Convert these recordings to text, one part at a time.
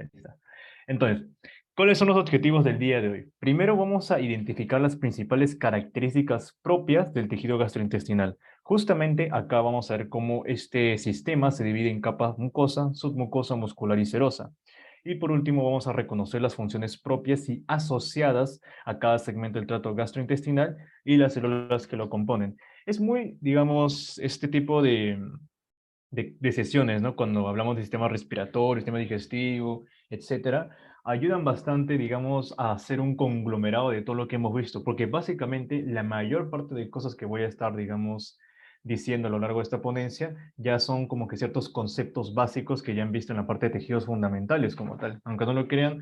Ya está. Entonces, ¿cuáles son los objetivos del día de hoy? Primero vamos a identificar las principales características propias del tejido gastrointestinal. Justamente acá vamos a ver cómo este sistema se divide en capas mucosa, submucosa, muscular y serosa. Y por último vamos a reconocer las funciones propias y asociadas a cada segmento del tracto gastrointestinal y las células que lo componen. Es muy, digamos, este tipo de sesiones, ¿no? Cuando hablamos de sistema respiratorio, sistema digestivo, etcétera, ayudan bastante, digamos, a hacer un conglomerado de todo lo que hemos visto, porque básicamente la mayor parte de cosas que voy a estar, digamos, diciendo a lo largo de esta ponencia, ya son como que ciertos conceptos básicos que ya han visto en la parte de tejidos fundamentales como tal. Aunque no lo crean,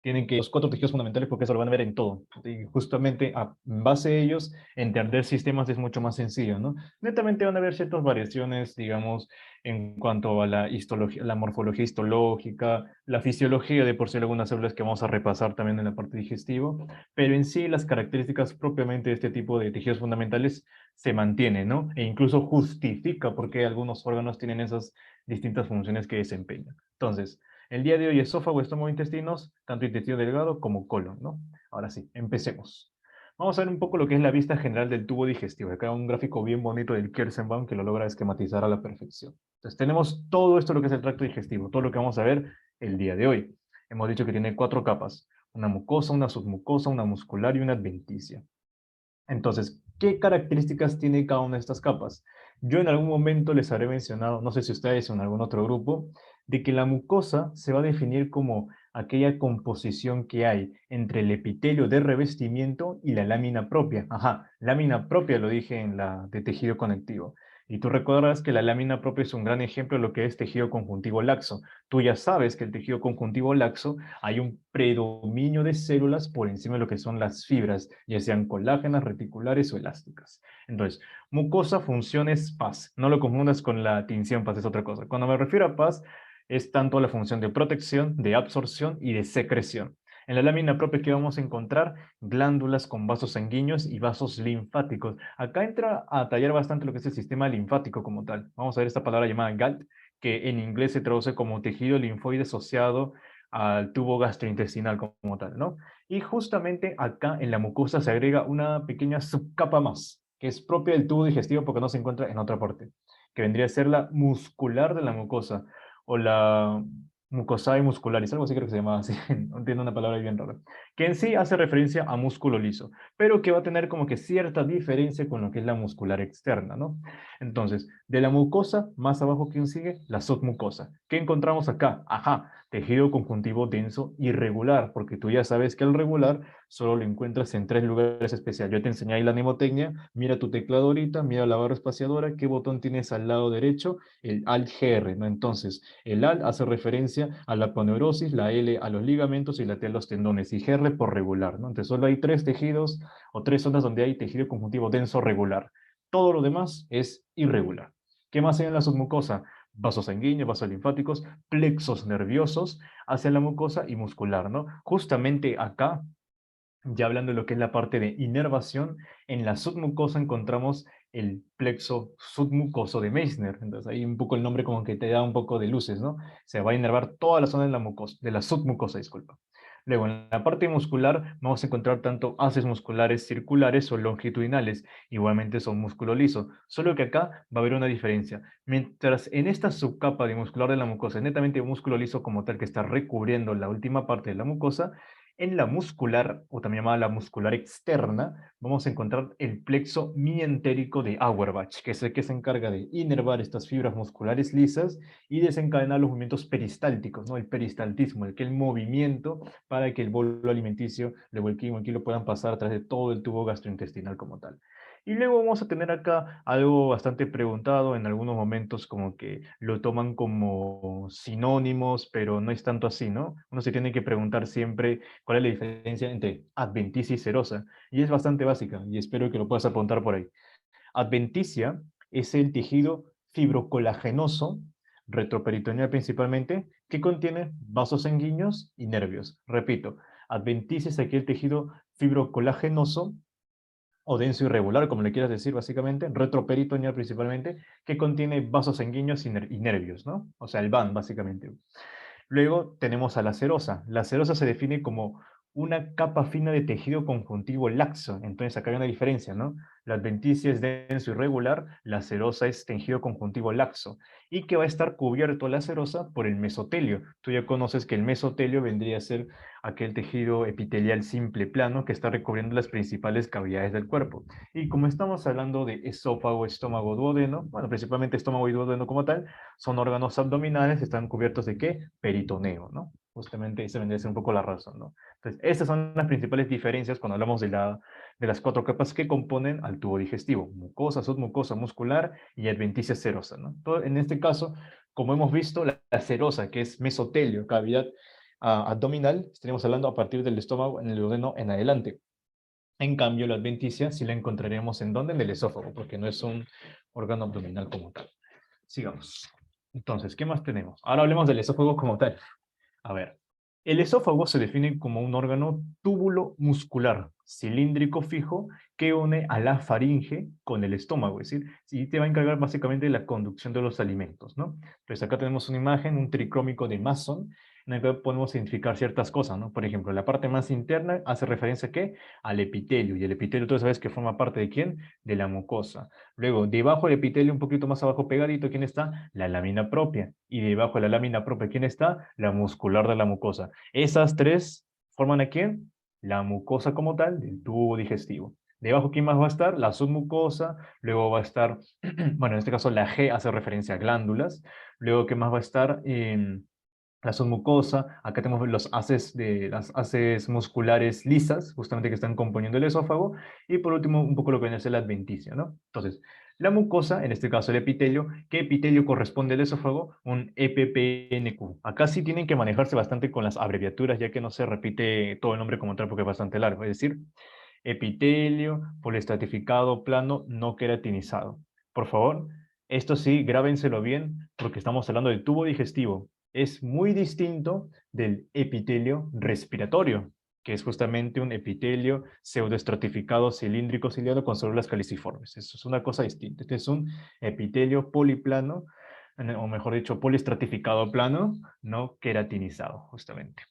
tienen que los cuatro tejidos fundamentales porque eso lo van a ver en todo. Y justamente en base a ellos, entender sistemas es mucho más sencillo, ¿no? Netamente van a haber ciertas variaciones, digamos, en cuanto a la histología, la morfología histológica, la fisiología de por sí algunas células que vamos a repasar también en la parte digestiva, pero en sí las características propiamente de este tipo de tejidos fundamentales se mantienen, ¿no? E incluso justifica por qué algunos órganos tienen esas distintas funciones que desempeñan. Entonces, el día de hoy, esófago, estómago, intestinos, tanto intestino delgado como colon, ¿no? Ahora sí, empecemos. Vamos a ver un poco lo que es la vista general del tubo digestivo. Acá un gráfico bien bonito del Kersenbaum que lo logra esquematizar a la perfección. Entonces tenemos todo esto lo que es el tracto digestivo, todo lo que vamos a ver el día de hoy. Hemos dicho que tiene cuatro capas, una mucosa, una submucosa, una muscular y una adventicia. Entonces, ¿qué características tiene cada una de estas capas? Yo en algún momento les habré mencionado, no sé si ustedes o en algún otro grupo, de que la mucosa se va a definir como aquella composición que hay entre el epitelio de revestimiento y la lámina propia. Ajá, lámina propia lo dije en la de tejido conectivo. Y tú recordarás que la lámina propia es un gran ejemplo de lo que es tejido conjuntivo laxo. Tú ya sabes que el tejido conjuntivo laxo hay un predominio de células por encima de lo que son las fibras, ya sean colágenas, reticulares o elásticas. Entonces, mucosa, funciones, paz. No lo confundas con la tinción, paz es otra cosa. Cuando me refiero a paz, es tanto la función de protección, de absorción y de secreción. En la lámina propia que vamos a encontrar glándulas con vasos sanguíneos y vasos linfáticos. Acá entra a tallar bastante lo que es el sistema linfático como tal. Vamos a ver esta palabra llamada GALT, que en inglés se traduce como tejido linfoide asociado al tubo gastrointestinal como tal, ¿no? Y justamente acá en la mucosa se agrega una pequeña subcapa más, que es propia del tubo digestivo porque no se encuentra en otra parte, que vendría a ser la muscular de la mucosa, o la mucosae muscularis, algo así creo que se llama así, no entiendo una palabra bien rara, que en sí hace referencia a músculo liso, pero que va a tener como que cierta diferencia con lo que es la muscular externa, ¿no? Entonces, de la mucosa, más abajo, ¿quién sigue? La submucosa. ¿Qué encontramos acá? Ajá, tejido conjuntivo denso irregular, porque tú ya sabes que el regular solo lo encuentras en tres lugares especiales. Yo te enseñé ahí la mnemotecnia, mira tu teclado ahorita, mira la barra espaciadora, ¿qué botón tienes al lado derecho? El Alt-GR, ¿no? Entonces, el Alt hace referencia a la aponeurosis, la L a los ligamentos y la T a los tendones, y GR por regular, ¿no? Entonces, solo hay tres tejidos o tres zonas donde hay tejido conjuntivo denso regular. Todo lo demás es irregular. ¿Qué más hay en la submucosa? Vasos sanguíneos, vasos linfáticos, plexos nerviosos hacia la mucosa y muscular, ¿no? Justamente acá, ya hablando de lo que es la parte de inervación, en la submucosa encontramos el plexo submucoso de Meissner. Entonces ahí un poco el nombre como que te da un poco de luces, ¿no? Se va a inervar toda la zona de la mucosa, de la submucosa, disculpa. Luego, en la parte muscular vamos a encontrar tanto haces musculares circulares o longitudinales, igualmente son músculo liso, solo que acá va a haber una diferencia. Mientras en esta subcapa de muscular de la mucosa es netamente músculo liso como tal que está recubriendo la última parte de la mucosa, en la muscular, o también llamada la muscular externa, vamos a encontrar el plexo mientérico de Auerbach, que es el que se encarga de inervar estas fibras musculares lisas y desencadenar los movimientos peristálticos, ¿no? El peristaltismo, el movimiento para que el bolo alimenticio, luego el quimo, el kilo puedan pasar a través de todo el tubo gastrointestinal como tal. Y luego vamos a tener acá algo bastante preguntado, en algunos momentos como que lo toman como sinónimos, pero no es tanto así, ¿no? Uno se tiene que preguntar siempre cuál es la diferencia entre adventicia y serosa, y es bastante básica, y espero que lo puedas apuntar por ahí. Adventicia es el tejido fibrocolagenoso, retroperitoneal principalmente, que contiene vasos sanguíneos y nervios. Repito, adventicia es aquel tejido fibrocolagenoso o denso irregular, como le quieras decir básicamente, retroperitoneal principalmente, que contiene vasos sanguíneos y nervios, ¿no? O sea, el VAN básicamente. Luego tenemos a la serosa. La serosa se define como una capa fina de tejido conjuntivo laxo. Entonces acá hay una diferencia, ¿no? La adventicia es denso y regular, la serosa es tejido conjuntivo laxo y que va a estar cubierto la serosa por el mesotelio. Tú ya conoces que el mesotelio vendría a ser aquel tejido epitelial simple plano que está recubriendo las principales cavidades del cuerpo. Y como estamos hablando de esófago, estómago, duodeno, bueno, principalmente estómago y duodeno como tal, son órganos abdominales, están cubiertos de ¿qué? Peritoneo, ¿no? Justamente esa vendría a ser un poco la razón, ¿no? Entonces, estas son las principales diferencias cuando hablamos de las cuatro capas que componen al tubo digestivo: mucosa, submucosa, muscular y adventicia serosa, ¿no? En este caso, como hemos visto, la serosa, que es mesotelio, cavidad abdominal, estaríamos hablando a partir del estómago en el duodeno en adelante. En cambio, la adventicia sí la encontraremos en dónde, en el esófago, porque no es un órgano abdominal como tal. Sigamos. Entonces, ¿qué más tenemos? Ahora hablemos del esófago como tal. A ver, el esófago se define como un órgano túbulo muscular, cilíndrico fijo, que une a la faringe con el estómago, es decir, sí te va a encargar básicamente de la conducción de los alimentos, ¿no? Entonces acá tenemos una imagen, un tricrómico de Mason, en el que podemos identificar ciertas cosas, ¿no? Por ejemplo, la parte más interna hace referencia ¿a qué? Al epitelio, y el epitelio tú sabes que forma parte ¿de quién? De la mucosa. Luego, debajo del epitelio, un poquito más abajo pegadito, ¿quién está? La lámina propia. Y debajo de la lámina propia, ¿quién está? La muscular de la mucosa. Esas tres forman ¿a quién? La mucosa como tal del tubo digestivo. Debajo, ¿quién más va a estar? La submucosa. Luego va a estar, bueno, en este caso la G hace referencia a glándulas. Luego, ¿qué más va a estar? La submucosa, acá tenemos las haces musculares lisas, justamente que están componiendo el esófago, y por último, un poco lo que viene a ser la adventicia, ¿no? Entonces, la mucosa, en este caso el epitelio, ¿qué epitelio corresponde al esófago? Un EPPNQ. Acá sí tienen que manejarse bastante con las abreviaturas, ya que no se repite todo el nombre como tal porque es bastante largo, es decir, epitelio poliestratificado plano no queratinizado. Por favor, esto sí, grábenselo bien, porque estamos hablando del tubo digestivo. Es muy distinto del epitelio respiratorio, que es justamente un epitelio pseudoestratificado cilíndrico ciliado con células caliciformes. Eso es una cosa distinta. Este es un epitelio poliplano, o mejor dicho, poliestratificado plano, no queratinizado, justamente,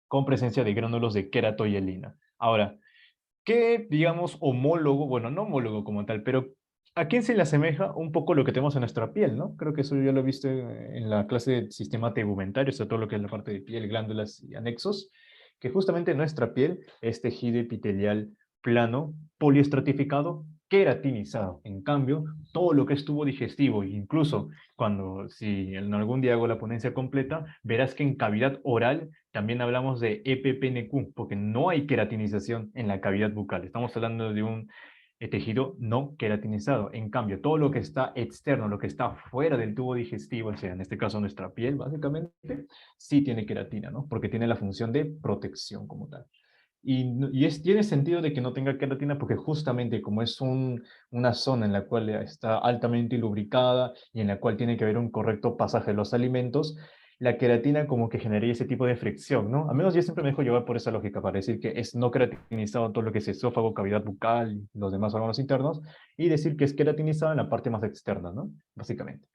con presencia de gránulos de queratoielina. Ahora, ¿qué, digamos, homólogo, bueno, no homólogo como tal, pero a quién se le asemeja un poco lo que tenemos en nuestra piel, ¿no? Creo que eso ya lo viste en la clase de sistema tegumentario, o sea, todo lo que es la parte de piel, glándulas y anexos, que justamente nuestra piel es tejido epitelial plano, poliestratificado, queratinizado. En cambio, todo lo que es tubo digestivo, incluso cuando, si en algún día hago la ponencia completa, verás que en cavidad oral también hablamos de EPPNQ, porque no hay queratinización en la cavidad bucal. Estamos hablando de un tejido no queratinizado. En cambio, todo lo que está externo, lo que está fuera del tubo digestivo, o sea, en este caso nuestra piel, básicamente, sí tiene queratina, ¿no? Porque tiene la función de protección como tal. Tiene sentido de que no tenga queratina porque justamente como es una zona en la cual está altamente lubricada y en la cual tiene que haber un correcto pasaje de los alimentos, la queratina como que generaría ese tipo de fricción, ¿no? A menos yo siempre me dejo llevar por esa lógica para decir que es no queratinizado todo lo que es esófago, cavidad bucal y los demás órganos internos, y decir que es queratinizado en la parte más externa, ¿no? Básicamente.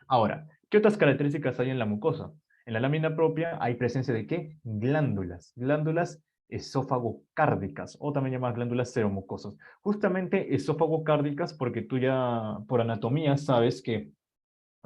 Ahora, ¿qué otras características hay en la mucosa? En la lámina propia hay presencia de ¿qué? Glándulas. Glándulas esófago-cárdicas o también llamadas glándulas seromucosas. Justamente esófago-cárdicas porque tú ya por anatomía sabes que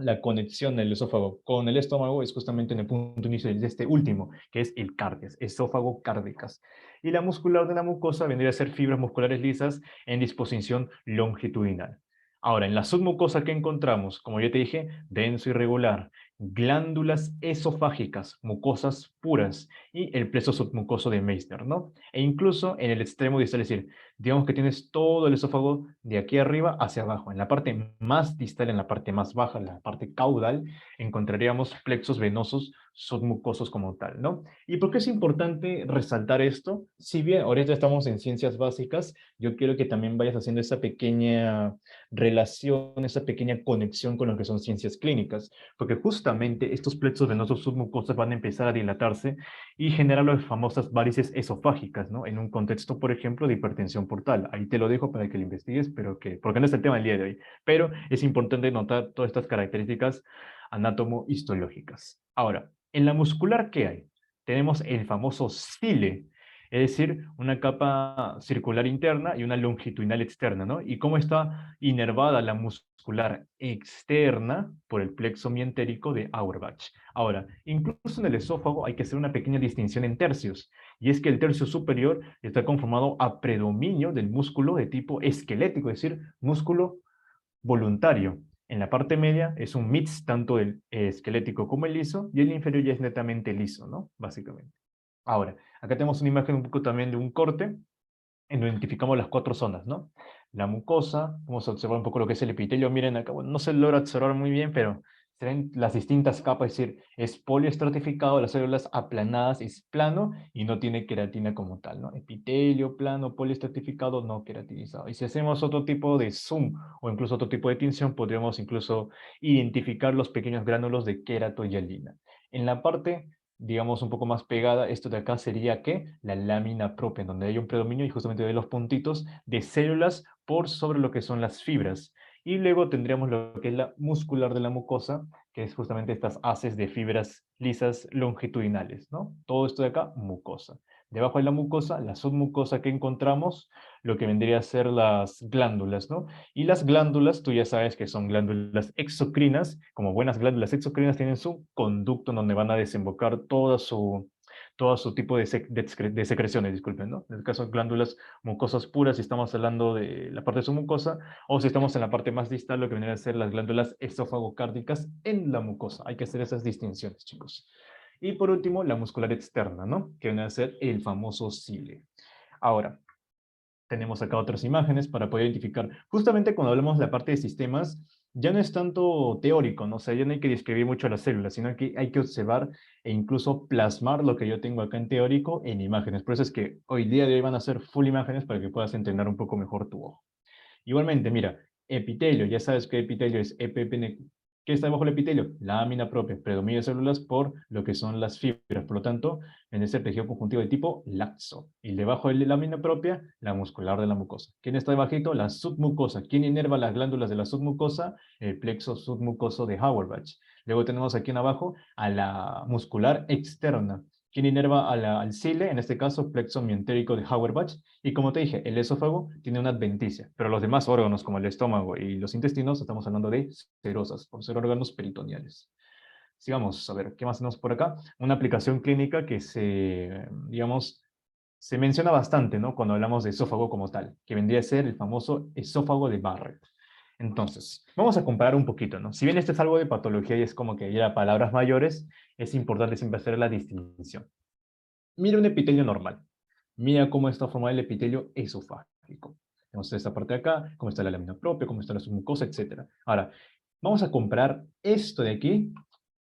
la conexión del esófago con el estómago es justamente en el punto inicio de este último, que es el cárdias, esófago cárdicas. Y la muscular de la mucosa vendría a ser fibras musculares lisas en disposición longitudinal. Ahora, en la submucosa que encontramos, como ya te dije, denso y regular, glándulas esofágicas, mucosas puras, y el pleso submucoso de Meissner, ¿no? E incluso en el extremo distal, es decir, digamos que tienes todo el esófago de aquí arriba hacia abajo. En la parte más distal, en la parte más baja, en la parte caudal, encontraríamos plexos venosos submucosos como tal, ¿no? ¿Y por qué es importante resaltar esto? Si bien ahorita estamos en ciencias básicas, yo quiero que también vayas haciendo esa pequeña relación, esa pequeña conexión con lo que son ciencias clínicas, porque justamente estos plexos venosos submucosos van a empezar a dilatarse y generar las famosas varices esofágicas, ¿no? En un contexto, por ejemplo, de hipertensión portal. Ahí te lo dejo para que lo investigues, pero porque no es el tema del día de hoy. Pero es importante notar todas estas características anátomo-histológicas. Ahora, En la muscular, ¿qué hay? Tenemos el famoso cile, es decir, una capa circular interna y una longitudinal externa, ¿no? ¿Y cómo está inervada la muscular externa por el plexo mientérico de Auerbach? Ahora, incluso en el esófago hay que hacer una pequeña distinción en tercios, y es que el tercio superior está conformado a predominio del músculo de tipo esquelético, es decir, músculo voluntario. En la parte media es un mix tanto del esquelético como el liso, y el inferior ya es netamente liso, ¿no? Básicamente. Ahora, acá tenemos una imagen un poco también de un corte, en donde identificamos las cuatro zonas, ¿no? La mucosa, vamos a observar un poco lo que es el epitelio. Miren acá, bueno, no se logra observar muy bien, pero se ven las distintas capas, es decir, es poliestratificado, las células aplanadas, es plano y no tiene queratina como tal, ¿no? Epitelio plano, poliestratificado, no queratinizado. Y si hacemos otro tipo de zoom o incluso otro tipo de tinción, podríamos incluso identificar los pequeños gránulos de queratohialina. En la parte digamos, un poco más pegada, esto de acá sería que la lámina propia, en donde hay un predominio y justamente de los puntitos de células por sobre lo que son las fibras. Y luego tendríamos lo que es la muscular de la mucosa, que es justamente estas haces de fibras lisas longitudinales, ¿no? Todo esto de acá, mucosa. Debajo de la mucosa, la submucosa que encontramos, lo que vendría a ser las glándulas, ¿no? Y las glándulas, tú ya sabes que son glándulas exocrinas, como buenas glándulas exocrinas tienen su conducto en donde van a desembocar todo su tipo de secreciones, disculpen, ¿no? En el caso de glándulas mucosas puras, si estamos hablando de la parte submucosa, o si estamos en la parte más distal, lo que vendrían a ser las glándulas esofagocárdicas en la mucosa. Hay que hacer esas distinciones, chicos. Y por último, la muscular externa, ¿no? Que viene a ser el famoso cile. Ahora, tenemos acá otras imágenes para poder identificar. Justamente cuando hablamos de la parte de sistemas, ya no es tanto teórico, ¿no? O sea, ya no hay que describir mucho las células, sino que hay que observar e incluso plasmar lo que yo tengo acá en teórico en imágenes. Por eso es que hoy día de hoy van a ser full imágenes para que puedas entender un poco mejor tu ojo. Igualmente, mira, epitelio, ya sabes que epitelio es EPPN. ¿Qué está debajo del epitelio? Lámina propia, predominio de células por lo que son las fibras. Por lo tanto, en ese tejido conjuntivo de tipo laxo. Y debajo de la lámina propia, la muscular de la mucosa. ¿Quién está debajito? La submucosa. ¿Quién inerva las glándulas de la submucosa? El plexo submucoso de Auerbach. Luego tenemos aquí en abajo a la muscular externa. ¿Quién inerva al cile? En este caso, plexo mientérico de Auerbach. Y como te dije, el esófago tiene una adventicia, pero los demás órganos, como el estómago y los intestinos, estamos hablando de serosas, por ser órganos peritoneales. Sigamos, a ver, ¿qué más tenemos por acá? Una aplicación clínica que digamos, se menciona bastante, ¿no? Cuando hablamos de esófago como tal, que vendría a ser el famoso esófago de Barrett. Entonces, vamos a comparar un poquito, ¿no? Si bien esto es algo de patología y es como que ya palabras mayores, es importante siempre hacer la distinción. Mira un epitelio normal. Mira cómo está formado el epitelio esofágico. Tenemos esta parte de acá, cómo está la lámina propia, cómo está la submucosa, etc. Ahora, vamos a comparar esto de aquí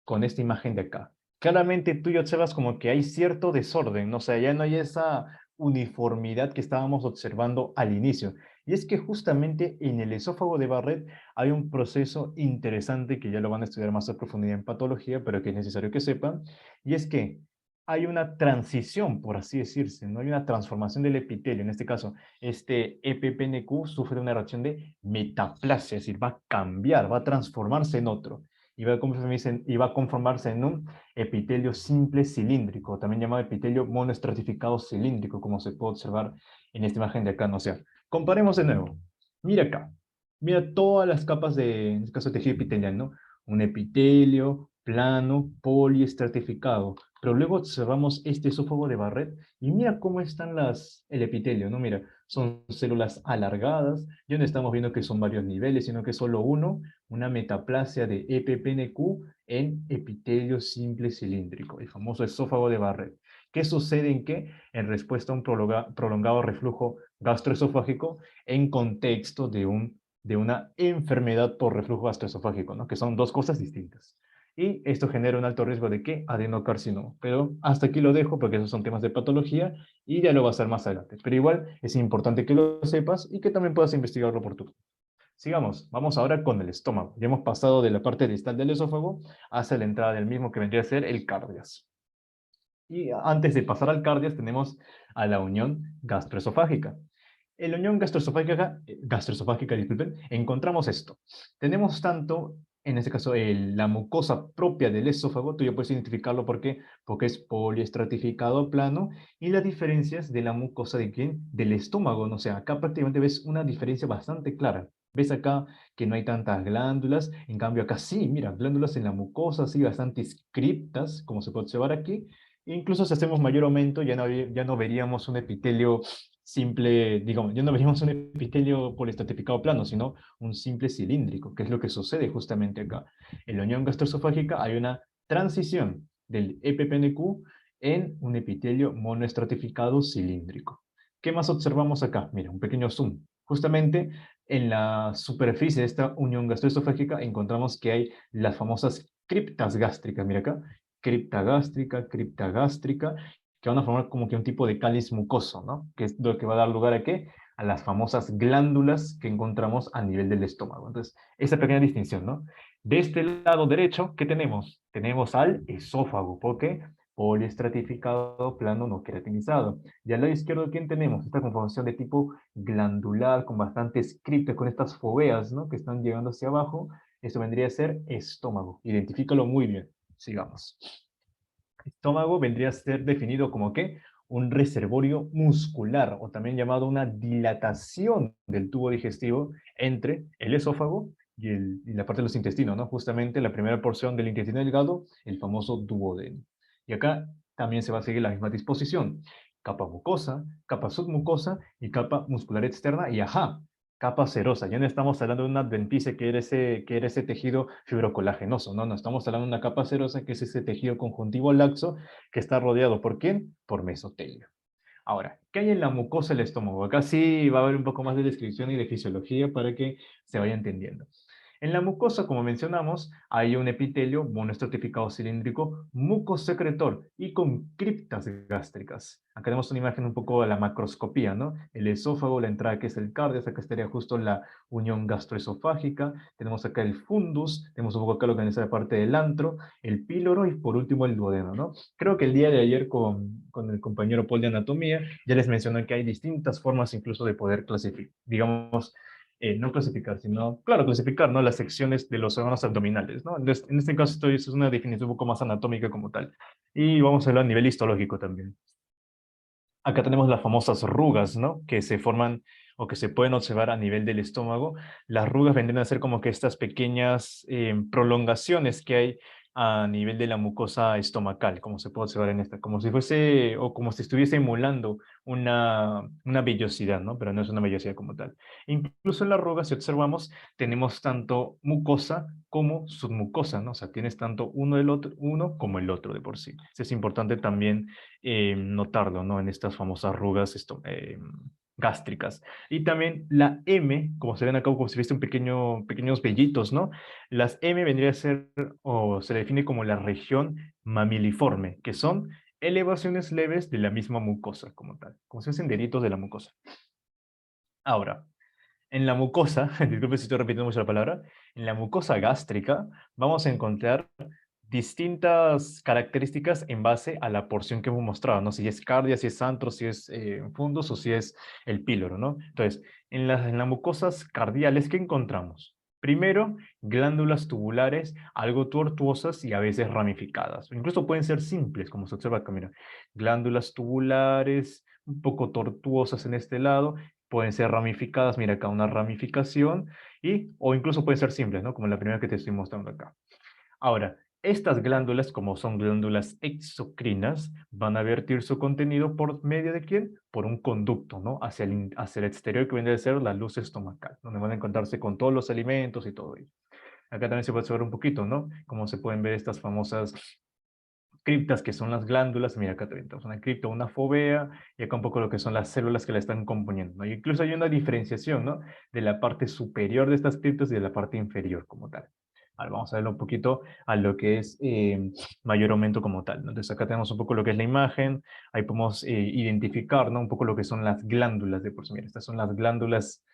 con esta imagen de acá. Claramente tú y observas como que hay cierto desorden, ¿no? O sea, ya no hay esa uniformidad que estábamos observando al inicio. Y es que justamente en el esófago de Barrett hay un proceso interesante que ya lo van a estudiar más a profundidad en patología, pero que es necesario que sepan, y es que hay una transición, por así decirse, ¿no? Hay una transformación del epitelio. En este caso, este EPPNQ sufre una reacción de metaplasia, es decir, va a cambiar, va a transformarse en otro. Y va a conformarse en un epitelio simple cilíndrico, también llamado epitelio monoestratificado cilíndrico, como se puede observar en esta imagen de acá. ¿No? O sea, comparemos de nuevo. Mira acá. Mira todas las capas de, en este caso, tejido epitelial, ¿no? Un epitelio plano, poliestratificado. Pero luego observamos este esófago de Barrett y mira cómo están el epitelio, ¿no? Mira, son células alargadas, ya no estamos viendo que son varios niveles, sino que es solo uno, una metaplasia de EPPNQ en epitelio simple cilíndrico, el famoso esófago de Barrett. ¿Qué sucede en qué? En respuesta a un prolongado reflujo gastroesofágico en contexto de una enfermedad por reflujo gastroesofágico, ¿no? Que son dos cosas distintas. Y esto genera un alto riesgo de ¿qué? Adenocarcinoma. Pero hasta aquí lo dejo porque esos son temas de patología y ya lo va a hacer más adelante. Pero igual es importante que lo sepas y que también puedas investigarlo por tu. Sigamos, vamos ahora con el estómago. Ya hemos pasado de la parte distal del esófago hacia la entrada del mismo que vendría a ser el cardias. Y antes de pasar al cardias tenemos a la unión gastroesofágica. En la unión gastroesofágica, disculpen, encontramos esto. Tenemos tanto en este caso, la mucosa propia del esófago, tú ya puedes identificarlo porque es poliestratificado plano y las diferencias de la mucosa de quién? Del estómago, ¿no? O sea, acá prácticamente ves una diferencia bastante clara. Ves acá que no hay tantas glándulas, en cambio acá sí, mira, glándulas en la mucosa, sí, bastante criptas, como se puede observar aquí. Incluso si hacemos mayor aumento, ya no veríamos un epitelio simple, digamos, ya no veríamos un epitelio poliestratificado plano, sino un simple cilíndrico, que es lo que sucede justamente acá. En la unión gastroesofágica hay una transición del EPPNQ en un epitelio monoestratificado cilíndrico. ¿Qué más observamos acá? Mira, un pequeño zoom. Justamente en la superficie de esta unión gastroesofágica encontramos que hay las famosas criptas gástricas. Mira acá, cripta gástrica, que van a formar como que un tipo de cáliz mucoso, ¿no? Que es lo que va a dar lugar a qué? A las famosas glándulas que encontramos a nivel del estómago. Entonces, esa pequeña distinción, ¿no? De este lado derecho, ¿qué tenemos? Tenemos al esófago, porque poliestratificado plano no queratinizado. Y al lado izquierdo, ¿quién tenemos? Esta conformación de tipo glandular con bastantes criptas, con estas foveas, ¿no? Que están llegando hacia abajo. Eso vendría a ser estómago. Identifícalo muy bien. Sigamos. Estómago vendría a ser definido como ¿qué? Un reservorio muscular o también llamado una dilatación del tubo digestivo entre el esófago y la parte de los intestinos, ¿no? Justamente la primera porción del intestino delgado, el famoso duodeno. Y acá también se va a seguir la misma disposición. Capa mucosa, capa submucosa y capa muscular externa y ajá, capa serosa. Ya no estamos hablando de una adventicia que era ese tejido fibrocolagenoso, no, no, estamos hablando de una capa serosa que es ese tejido conjuntivo laxo que está rodeado ¿por quién? Por mesotelio. Ahora, ¿qué hay en la mucosa del estómago? Acá sí va a haber un poco más de descripción y de fisiología para que se vaya entendiendo. En la mucosa, como mencionamos, hay un epitelio monoestratificado cilíndrico mucosecretor y con criptas gástricas. Acá tenemos una imagen un poco de la macroscopía, ¿no? El esófago, la entrada que es el cardio, acá estaría justo la unión gastroesofágica. Tenemos acá el fundus, tenemos un poco acá lo que es la parte del antro, el píloro y por último el duodeno, ¿no? Creo que el día de ayer con el compañero Paul de anatomía ya les mencioné que hay distintas formas incluso de poder clasificar, digamos, no clasificar, sino, claro, clasificar, ¿no? Las secciones de los órganos abdominales, ¿no? Entonces, en este caso, esto es una definición un poco más anatómica como tal. Y vamos a verlo a nivel histológico también. Acá tenemos las famosas rugas, ¿no? Que se forman o que se pueden observar a nivel del estómago. Las rugas vendrían a ser como que estas pequeñas prolongaciones que hay a nivel de la mucosa estomacal, como se puede observar en esta, como si fuese o como si estuviese emulando una vellosidad, ¿no? Pero no es una vellosidad como tal. Incluso en las rugas, si observamos, tenemos tanto mucosa como submucosa, ¿no? O sea, tienes tanto uno del otro, uno como el otro de por sí. Eso es importante también notarlo, ¿no? En estas famosas arrugas gástricas. Y también la M, como se ven acá, como si fuese pequeños vellitos, ¿no? Las M vendría a ser, o se define como la región mamiliforme, que son elevaciones leves de la misma mucosa como tal, como si fuesen deditos de la mucosa. Ahora, en la mucosa, disculpe si estoy repitiendo mucho la palabra, en la mucosa gástrica vamos a encontrar distintas características en base a la porción que hemos mostrado, ¿no? Si es cardia, si es antro, si es fundus o si es el píloro, ¿no? Entonces, en las mucosas cardiales, ¿qué encontramos? Primero, glándulas tubulares, algo tortuosas y a veces ramificadas. O incluso pueden ser simples, como se observa acá, mira. Glándulas tubulares, un poco tortuosas en este lado, pueden ser ramificadas, mira acá una ramificación, o incluso pueden ser simples, ¿no? Como la primera que te estoy mostrando acá. Ahora, estas glándulas, como son glándulas exocrinas, van a vertir su contenido por medio de quién? Por un conducto, ¿no? Hacia el exterior que viene a ser la luz estomacal, donde van a encontrarse con todos los alimentos y todo ello. Acá también se puede observar un poquito, ¿no? Como se pueden ver estas famosas criptas, que son las glándulas. Mira, acá tenemos una cripta, una fovea, y acá un poco lo que son las células que la están componiendo, ¿no? Y incluso hay una diferenciación, ¿no? De la parte superior de estas criptas y de la parte inferior como tal. Ahora vamos a verlo un poquito a lo que es mayor aumento como tal, ¿no? Entonces acá tenemos un poco lo que es la imagen, ahí podemos identificar, ¿no? Un poco lo que son las glándulas de por sí. Mira, estas son las glándulas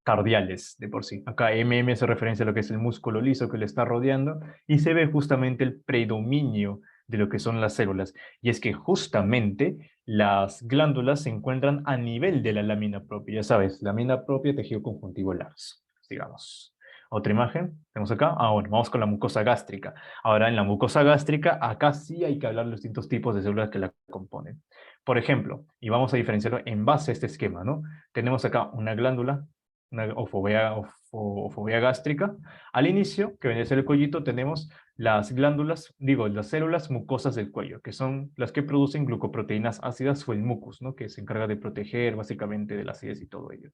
cardiales de por sí. Acá MM hace referencia a lo que es el músculo liso que le está rodeando y se ve justamente el predominio de lo que son las células. Y es que justamente las glándulas se encuentran a nivel de la lámina propia. Ya sabes, lámina propia, tejido conjuntivo laxo, digamos. Otra imagen, tenemos acá. Bueno, vamos con la mucosa gástrica. Ahora, en la mucosa gástrica, acá sí hay que hablar de los distintos tipos de células que la componen. Por ejemplo, y vamos a diferenciarlo en base a este esquema, ¿no? Tenemos acá una glándula, una ofovea gástrica. Al inicio, que viene a ser el cuellito, tenemos las glándulas, digo, las células mucosas del cuello, que son las que producen glucoproteínas ácidas o el mucus, ¿no? Que se encarga de proteger básicamente de la acidez y todo ello.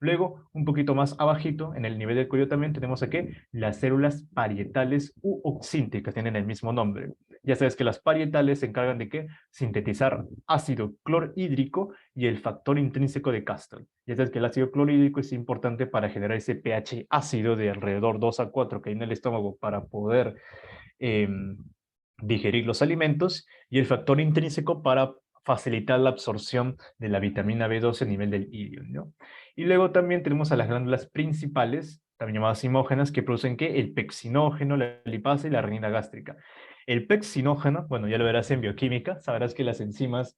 Luego, un poquito más abajito, en el nivel del cuello también tenemos aquí las células parietales u oxínticas, tienen el mismo nombre. Ya sabes que las parietales se encargan de qué? Sintetizar ácido clorhídrico y el factor intrínseco de Castle. Ya sabes que el ácido clorhídrico es importante para generar ese pH ácido de alrededor 2 a 4 que hay en el estómago para poder eh, digerir los alimentos, y el factor intrínseco para facilitar la absorción de la vitamina B12 a nivel del ilion, ¿no? Y luego también tenemos a las glándulas principales, también llamadas simógenas, que producen ¿qué? El pexinógeno, la lipasa y la renina gástrica. El pexinógeno, bueno, ya lo verás en bioquímica, sabrás que las enzimas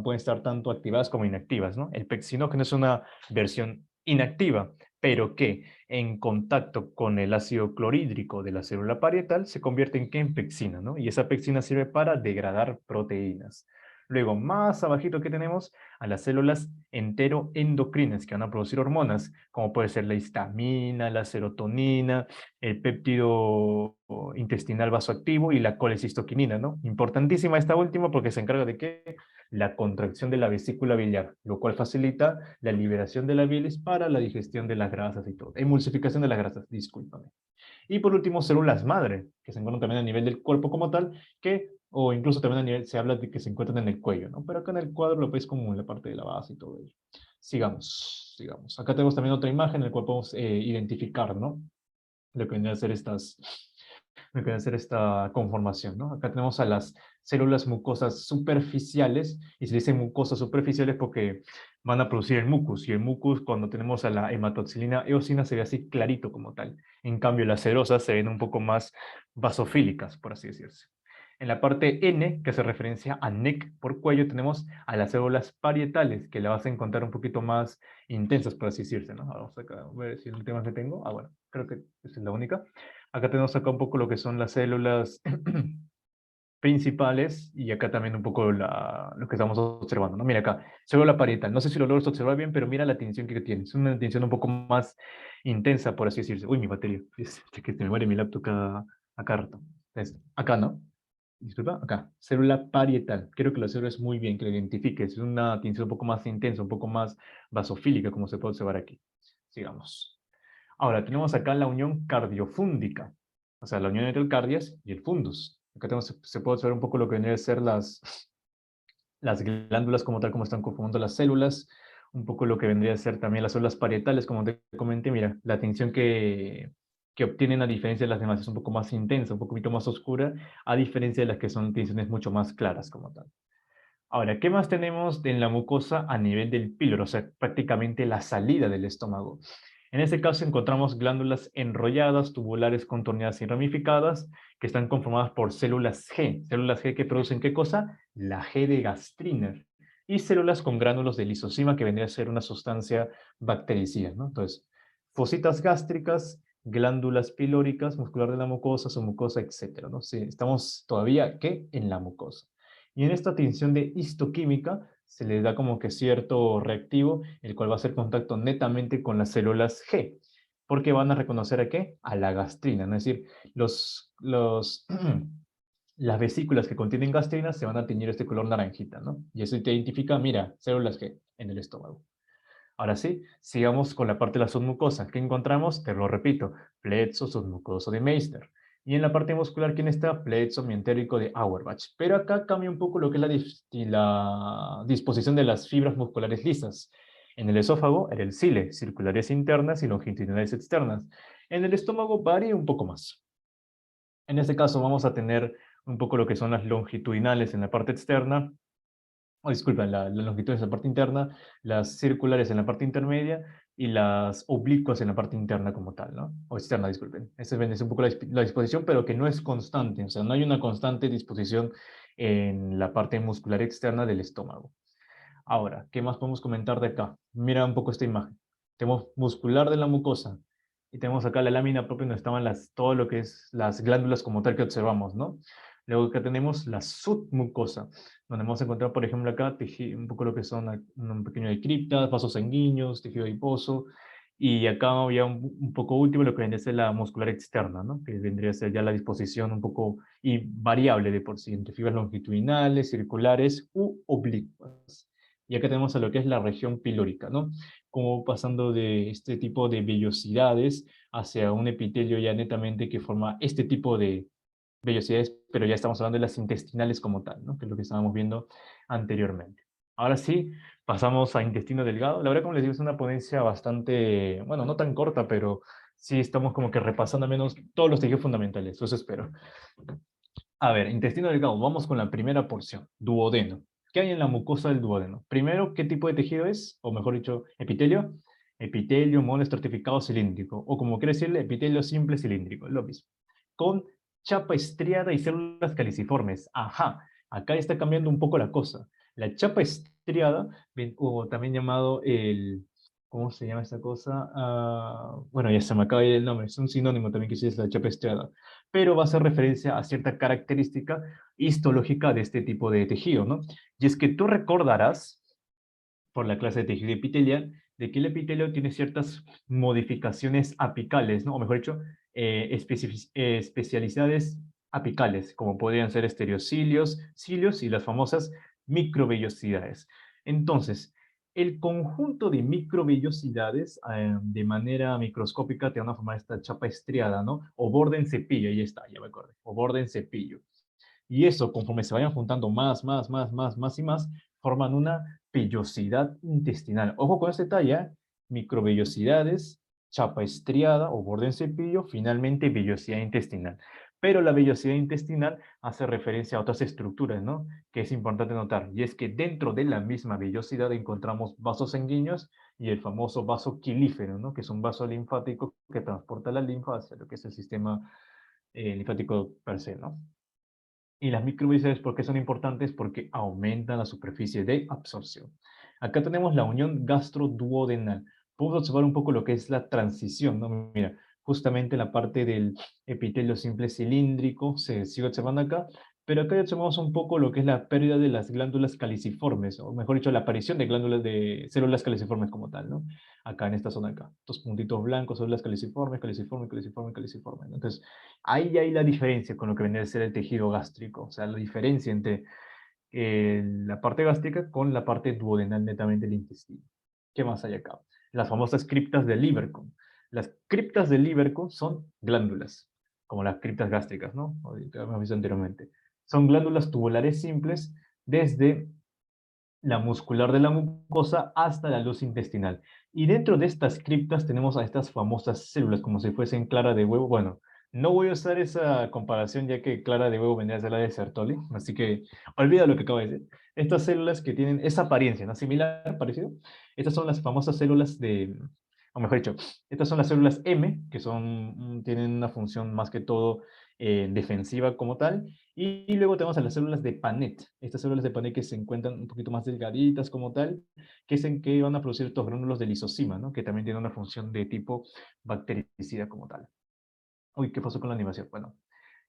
pueden estar tanto activadas como inactivas, ¿no? El pexinógeno es una versión inactiva, pero que en contacto con el ácido clorhídrico de la célula parietal se convierte en, ¿qué? En pexina, ¿no? Y esa pexina sirve para degradar proteínas. Luego, más abajito que tenemos a las células enteroendocrinas que van a producir hormonas, como puede ser la histamina, la serotonina, el péptido intestinal vasoactivo y la colecistoquinina, ¿no? Importantísima esta última porque se encarga de qué? La contracción de la vesícula biliar, lo cual facilita la liberación de la bilis para la digestión de las grasas y todo. Emulsificación de las grasas, discúlpame. Y por último, células madre, que se encuentran también a nivel del cuerpo como tal, que, o incluso también a nivel, se habla de que se encuentran en el cuello, ¿no? Pero acá en el cuadro lo ves como en la parte de la base y todo ello. Sigamos, sigamos. Acá tenemos también otra imagen en la cual podemos identificar, ¿no? Lo que vendría a ser esta conformación, ¿no? Acá tenemos a las células mucosas superficiales, y se dice mucosas superficiales porque van a producir el mucus, y el mucus, cuando tenemos a la hematoxilina eosina, se ve así clarito como tal. En cambio, las serosas se ven un poco más basofílicas, por así decirse. En la parte N, que se referencia a NEC por cuello, tenemos a las células parietales, que la vas a encontrar un poquito más intensas, por así decirse, ¿no? Vamos acá a ver si el tema que tengo. Bueno, creo que esa es la única. Acá tenemos acá un poco lo que son las células principales, y acá también un poco lo que estamos observando, ¿no? Mira acá, célula parietal. No sé si lo logras observar bien, pero mira la tensión que tiene. Es una tensión un poco más intensa, por así decirse. Uy, mi batería. Es que se me muere mi laptop cada rato. Entonces, acá, ¿no? Disculpa, acá. Célula parietal. Creo que lo observes muy bien, que lo identifiques. Es una tensión un poco más intensa, un poco más basofílica, como se puede observar aquí. Sigamos. Ahora, tenemos acá la unión cardiofúndica, o sea, la unión entre el cardias y el fundus. Acá tenemos, se puede observar un poco lo que vienen a ser las glándulas como tal, como están conformando las células, un poco lo que vendría a ser también las células parietales, como te comenté. Mira, la tensión que obtienen a diferencia de las demás es un poco más intensa, un poquito más oscura, a diferencia de las que son tensiones mucho más claras como tal. Ahora, ¿qué más tenemos en la mucosa a nivel del píloro? O sea, prácticamente la salida del estómago. En este caso encontramos glándulas enrolladas, tubulares, contorneadas y ramificadas, que están conformadas por células G que producen ¿qué cosa? La G de Gastriner, y células con gránulos de lisozima, que vendría a ser una sustancia bactericida, ¿no? Entonces, fositas gástricas, glándulas pilóricas, muscular de la mucosa, submucosa, etcétera, ¿no? Sí, estamos todavía, ¿qué? En la mucosa. Y en esta tinción de histoquímica se le da como que cierto reactivo, el cual va a hacer contacto netamente con las células G, porque van a reconocer a qué? A la gastrina, ¿no? Es decir, las vesículas que contienen gastrina se van a teñir este color naranjita, ¿no? Y eso te identifica, mira, células G en el estómago. Ahora sí, sigamos con la parte de la submucosa. ¿Qué encontramos? Te lo repito, plexo submucoso de Meister. Y en la parte muscular, ¿quién está? Plexo mientérico de Auerbach. Pero acá cambia un poco lo que es la disposición de las fibras musculares lisas. En el esófago, era el cile, circulares internas y longitudinales externas. En el estómago varía un poco más. En este caso vamos a tener un poco lo que son las longitudinales en la parte externa, disculpa, la longitud es la parte interna, las circulares en la parte intermedia y las oblicuas en la parte interna como tal, ¿no? O externa, disculpen. Esa es un poco la disposición, pero que no es constante, o sea, no hay una constante disposición en la parte muscular externa del estómago. Ahora, ¿qué más podemos comentar de acá? Mira un poco esta imagen. Tenemos muscular de la mucosa, Y tenemos acá la lámina propia donde estaban todo lo que es las glándulas como tal que observamos, ¿no? Luego acá tenemos la submucosa, donde vamos a encontrar, por ejemplo, acá un poco lo que son un pequeño de criptas, vasos sanguíneos, tejido adiposo, y acá ya un poco último lo que vendría a ser la muscular externa, ¿no? Que vendría a ser ya la disposición un poco y variable de por sí, entre fibras longitudinales, circulares u oblicuas. Y acá tenemos a lo que es la región pilórica, ¿no? Como pasando de este tipo de vellosidades hacia un epitelio ya netamente que forma este tipo de vellosidades, pero ya estamos hablando de las intestinales como tal, ¿no? Que es lo que estábamos viendo anteriormente. Ahora sí, pasamos a intestino delgado. La verdad, como les digo, es una ponencia bastante, bueno, no tan corta, pero sí estamos como que repasando al menos todos los tejidos fundamentales, eso espero. A ver, intestino delgado, vamos con la primera porción, duodeno. ¿Qué hay en la mucosa del duodeno? Primero, ¿qué tipo de tejido es? O mejor dicho, epitelio. Epitelio monoestratificado cilíndrico, o como quiere decirle, epitelio simple cilíndrico, lo mismo. Con chapa estriada y células caliciformes. Ajá, acá está cambiando un poco la cosa. La chapa estriada, o también llamado ¿cómo se llama esta cosa? Bueno, ya se me acaba de ir el nombre, es un sinónimo también que sí es la chapa estriada, pero va a hacer referencia a cierta característica histológica de este tipo de tejido, ¿no? Y es que tú recordarás, por la clase de tejido epitelial, de que el epitelio tiene ciertas modificaciones apicales, ¿no? O mejor dicho, especialidades apicales, como podrían ser estereocilios, cilios y las famosas microvellosidades. Entonces, el conjunto de microvellosidades de manera microscópica te van a formar esta chapa estriada, ¿no? O borde en cepillo, ahí está, ya me acordé, o borde en cepillo. Y eso, conforme se vayan juntando más y más, forman una vellosidad intestinal. Ojo con este detalle, ¿eh? Microvellosidades, chapa estriada o borde en cepillo, finalmente vellosidad intestinal. Pero la vellosidad intestinal hace referencia a otras estructuras, ¿no? Que es importante notar. Y es que dentro de la misma vellosidad encontramos vasos sanguíneos y el famoso vaso quilífero, ¿no? Que es un vaso linfático que transporta la linfa hacia lo que es el sistema linfático per se, ¿no? Y las microvellosidades, ¿por qué son importantes? Porque aumentan la superficie de absorción. Acá tenemos la unión gastroduodenal. Podemos observar un poco lo que es la transición, ¿no? Mira, justamente la parte del epitelio simple cilíndrico se sigue observando acá, pero acá ya observamos un poco lo que es la pérdida de las glándulas caliciformes, o mejor dicho, la aparición de glándulas de células caliciformes como tal, ¿no? Acá en esta zona acá. Estos puntitos blancos, células caliciformes, caliciformes, caliciformes, caliciformes, ¿no? Entonces, ahí hay la diferencia con lo que viene a ser el tejido gástrico, o sea, la diferencia entre la parte gástrica con la parte duodenal netamente del intestino. ¿Qué más hay acá? Las famosas criptas de Lieberkühn. Las criptas de Lieberkühn son glándulas, como las criptas gástricas, ¿no? Que hemos visto anteriormente. Son glándulas tubulares simples desde la muscular de la mucosa hasta la luz intestinal. Y dentro de estas criptas tenemos a estas famosas células, como si fuesen clara de huevo. Bueno, no voy a usar esa comparación ya que clara de huevo vendría a ser la de Sertoli, así que olvida lo que acabo de decir. Estas células que tienen esa apariencia, ¿no? Similar, parecido. Estas son las famosas células o mejor dicho, estas son las células M, que tienen una función más que todo defensiva como tal, y luego tenemos a las células de Panet. Estas células de Panet que se encuentran un poquito más delgaditas como tal, que es en que van a producir estos gránulos de lisozima, ¿no? Que también tienen una función de tipo bactericida como tal. Uy, ¿qué pasó con la animación? Bueno,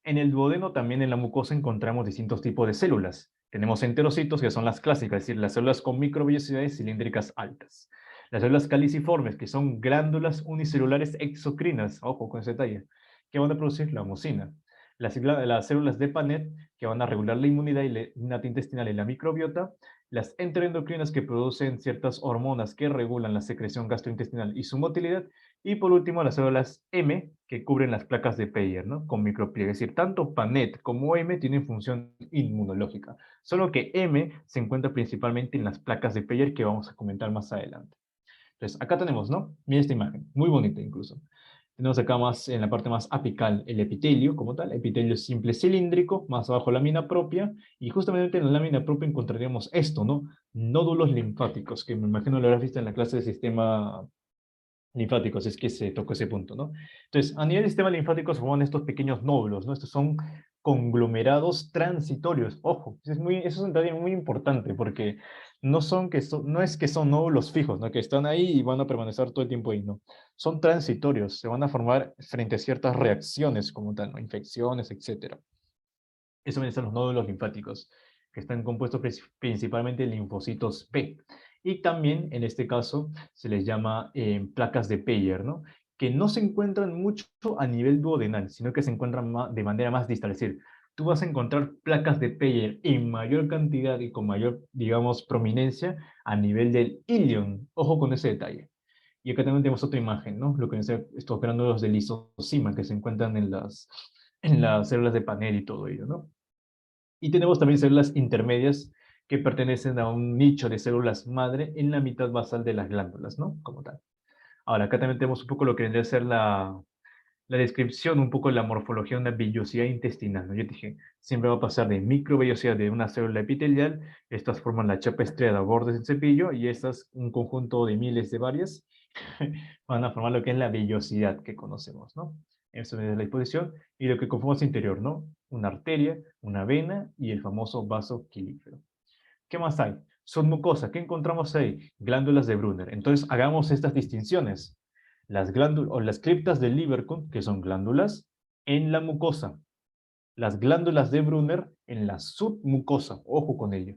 en el duodeno también en la mucosa encontramos distintos tipos de células. Tenemos enterocitos, que son las clásicas, es decir, las células con microvellosidades cilíndricas altas. Las células caliciformes, que son glándulas unicelulares exocrinas, ojo con ese detalle, que van a producir la homocina. Las células de Panet, que van a regular la inmunidad intestinal y la microbiota. Las enteroendocrinas, que producen ciertas hormonas que regulan la secreción gastrointestinal y su motilidad. Y por último, las células M, que cubren las placas de Peyer, ¿no? Con micropliegue. Es decir, tanto PANET como M tienen función inmunológica, solo que M se encuentra principalmente en las placas de Peyer que vamos a comentar más adelante. Entonces, acá tenemos, ¿no? Mira esta imagen, muy bonita incluso. Tenemos acá más, en la parte más apical, el epitelio como tal, epitelio simple cilíndrico, más abajo la lámina propia, y justamente en la lámina propia encontraríamos esto, ¿no? Nódulos linfáticos, que me imagino lo habrás visto en la clase de sistema linfáticos, es que se tocó ese punto, ¿no? Entonces, a nivel del sistema linfático se forman estos pequeños nódulos, ¿no? Estos son conglomerados transitorios. Ojo, eso es un detalle muy importante porque no es que son nódulos fijos, ¿no? Que están ahí y van a permanecer todo el tiempo ahí, no. Son transitorios, se van a formar frente a ciertas reacciones como tal, ¿no? Infecciones, etcétera. Eso vienen a ser los nódulos linfáticos, que están compuestos principalmente de linfocitos B. Y también, en este caso, se les llama placas de Peyer, ¿no? Que no se encuentran mucho a nivel duodenal, sino que se encuentran de manera más distal. Es decir, tú vas a encontrar placas de Peyer en mayor cantidad y con mayor, digamos, prominencia a nivel del ilion. Ojo con ese detalle. Y acá también tenemos otra imagen, ¿no? Lo que es estos gránulos de lisosima que se encuentran en las células de panel y todo ello, ¿no? Y tenemos también células intermedias que pertenecen a un nicho de células madre en la mitad basal de las glándulas, ¿no? Como tal. Ahora, acá también tenemos un poco lo que vendría a ser la descripción, un poco de la morfología de una vellosidad intestinal, ¿no? Yo te dije, siempre va a pasar de microvellosidad de una célula epitelial, estas forman la chapa estriada o bordes del cepillo, y estas, un conjunto de miles de varias, van a formar lo que es la vellosidad que conocemos, ¿no? Eso es la disposición, y lo que conforma su interior, ¿no? Una arteria, una vena y el famoso vaso quilífero. ¿Qué más hay? Submucosa, ¿qué encontramos ahí? Glándulas de Brunner. Entonces, hagamos estas distinciones. Las glándulas o las criptas de Lieberkühn, que son glándulas en la mucosa. Las glándulas de Brunner en la submucosa. Ojo con ello.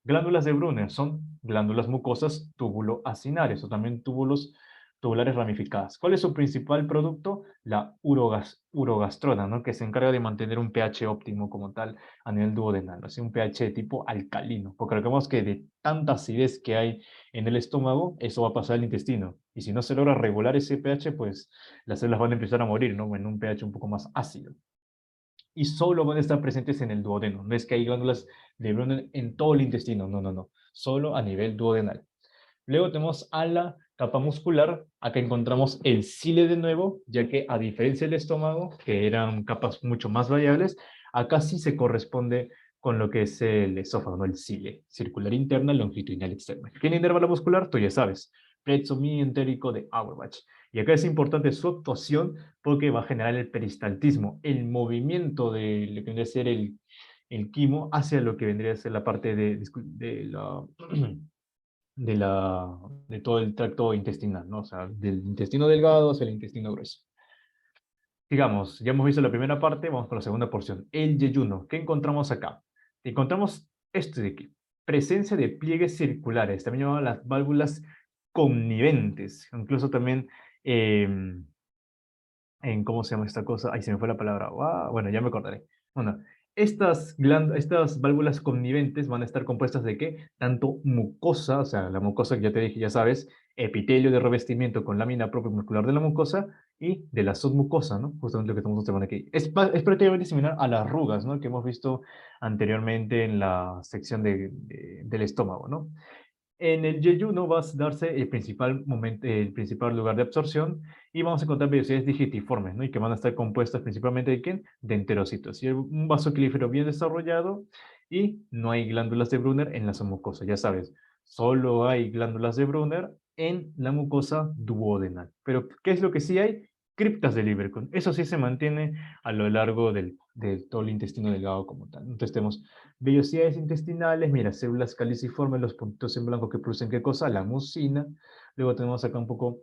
Glándulas de Brunner son glándulas mucosas túbulo-acinarias o también tubulares ramificadas. ¿Cuál es su principal producto? La urogastrona, ¿no? Que se encarga de mantener un pH óptimo como tal a nivel duodenal, así un pH de tipo alcalino, porque recordemos que de tanta acidez que hay en el estómago, eso va a pasar al intestino. Y si no se logra regular ese pH, pues las células van a empezar a morir, ¿no? En un pH un poco más ácido y solo van a estar presentes en el duodeno. No es que hay glándulas de Brunner en todo el intestino, no, no, no. Solo a nivel duodenal. Luego tenemos a la capa muscular. Acá encontramos el cile de nuevo, ya que a diferencia del estómago, que eran capas mucho más variables, acá sí se corresponde con lo que es el esófago, ¿no? El cile, circular interna, longitudinal externa. ¿Quién inerva la muscular? Tú ya sabes. Plexo entérico de Auerbach. Y acá es importante su actuación porque va a generar el peristaltismo, el movimiento de lo que vendría a ser el quimo hacia lo que vendría a ser la parte de la de, la, de todo el tracto intestinal, ¿no? O sea, del intestino delgado hacia el intestino grueso. Digamos, ya hemos visto la primera parte, vamos con la segunda porción. El yeyuno. ¿Qué encontramos acá? Encontramos esto de aquí. Presencia de pliegues circulares, también llamadas las válvulas conniventes. Incluso también en ¿cómo se llama esta cosa? Ahí se me fue la palabra. Bueno, ya me acordaré. Bueno, estas válvulas conniventes van a estar compuestas de qué? Tanto mucosa, o sea, la mucosa que ya te dije, ya sabes, epitelio de revestimiento con lámina propia muscular de la mucosa y de la submucosa, ¿no? Justamente lo que estamos observando aquí. Es prácticamente similar a las arrugas, ¿no? Que hemos visto anteriormente en la sección del estómago, ¿no? En el yeyuno va a darse el principal momento, el principal lugar de absorción y vamos a encontrar vellosidades digitiformes, ¿no? Y que van a estar compuestas principalmente de ¿quién? De enterocitos. Y un vaso equilífero bien desarrollado y no hay glándulas de Brunner en la mucosa, ya sabes. Solo hay glándulas de Brunner en la mucosa duodenal. Pero, ¿qué es lo que sí hay? Criptas de Lieberkühn. Eso sí se mantiene a lo largo de todo el intestino delgado como tal. Entonces tenemos vellosidades intestinales, mira, células caliciformes, los puntitos en blanco que producen ¿qué cosa? La mucina. Luego tenemos acá un poco